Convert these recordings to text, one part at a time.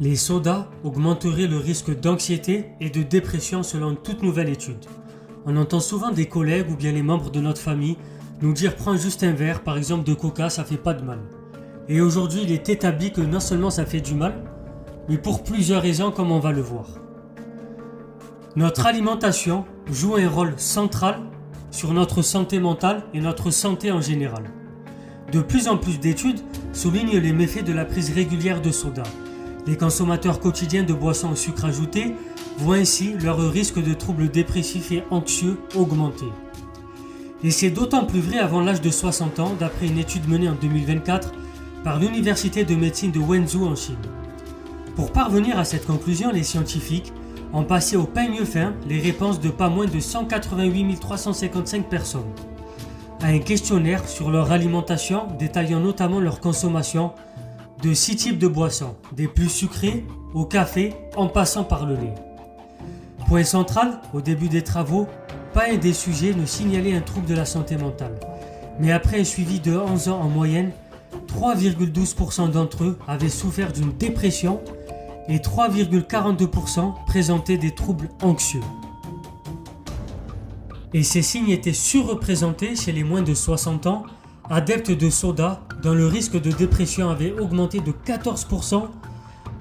Les sodas augmenteraient le risque d'anxiété et de dépression selon toute nouvelle étude. On entend souvent des collègues ou bien les membres de notre famille nous dire prends juste un verre par exemple de coca, ça fait pas de mal. Et aujourd'hui il est établi que non seulement ça fait du mal, mais pour plusieurs raisons comme on va le voir. Notre alimentation joue un rôle central sur notre santé mentale et notre santé en général. De plus en plus d'études soulignent les méfaits de la prise régulière de soda. Les consommateurs quotidiens de boissons au sucre ajouté voient ainsi leur risque de troubles dépressifs et anxieux augmenter. Et c'est d'autant plus vrai avant l'âge de 60 ans, d'après une étude menée en 2024 par l'Université de médecine de Wenzhou en Chine. Pour parvenir à cette conclusion, les scientifiques ont passé au peigne fin les réponses de pas moins de 188 355 personnes à un questionnaire sur leur alimentation détaillant notamment leur consommation de 6 types de boissons, des plus sucrées au café en passant par le lait. Point central, au début des travaux, pas un des sujets ne signalait un trouble de la santé mentale. Mais après un suivi de 11 ans en moyenne, 3,12% d'entre eux avaient souffert d'une dépression et 3,42% présentaient des troubles anxieux. Et ces signes étaient surreprésentés chez les moins de 60 ans, adeptes de soda, dont le risque de dépression avait augmenté de 14%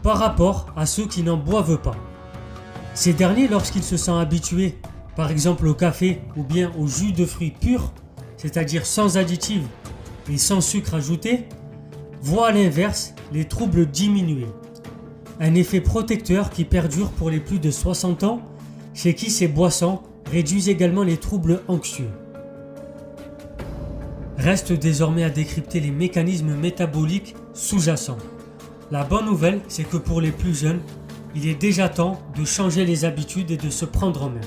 par rapport à ceux qui n'en boivent pas. Ces derniers, lorsqu'ils se sont habitués, par exemple au café ou bien au jus de fruits pur, c'est-à-dire sans additifs et sans sucre ajouté, voient à l'inverse les troubles diminuer. Un effet protecteur qui perdure pour les plus de 60 ans, chez qui ces boissons réduisent également les troubles anxieux. Reste désormais à décrypter les mécanismes métaboliques sous-jacents. La bonne nouvelle, c'est que pour les plus jeunes, il est déjà temps de changer les habitudes et de se prendre en main,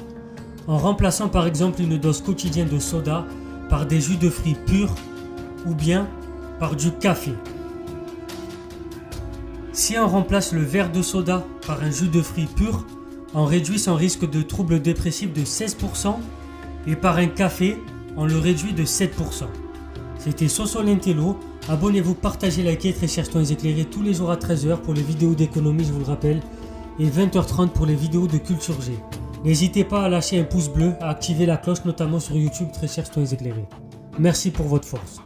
en remplaçant par exemple une dose quotidienne de soda par des jus de fruits purs ou bien par du café. Si on remplace le verre de soda par un jus de fruits pur, on réduit son risque de troubles dépressifs de 16% et par un café, on le réduit de 7%. C'était Sosolintello. Abonnez-vous, partagez, likez, très chers soins éclairés tous les jours à 13h pour les vidéos d'économie, je vous le rappelle, et 20h30 pour les vidéos de culture G. N'hésitez pas à lâcher un pouce bleu, à activer la cloche, notamment sur YouTube, très chers soins éclairés. Merci pour votre force.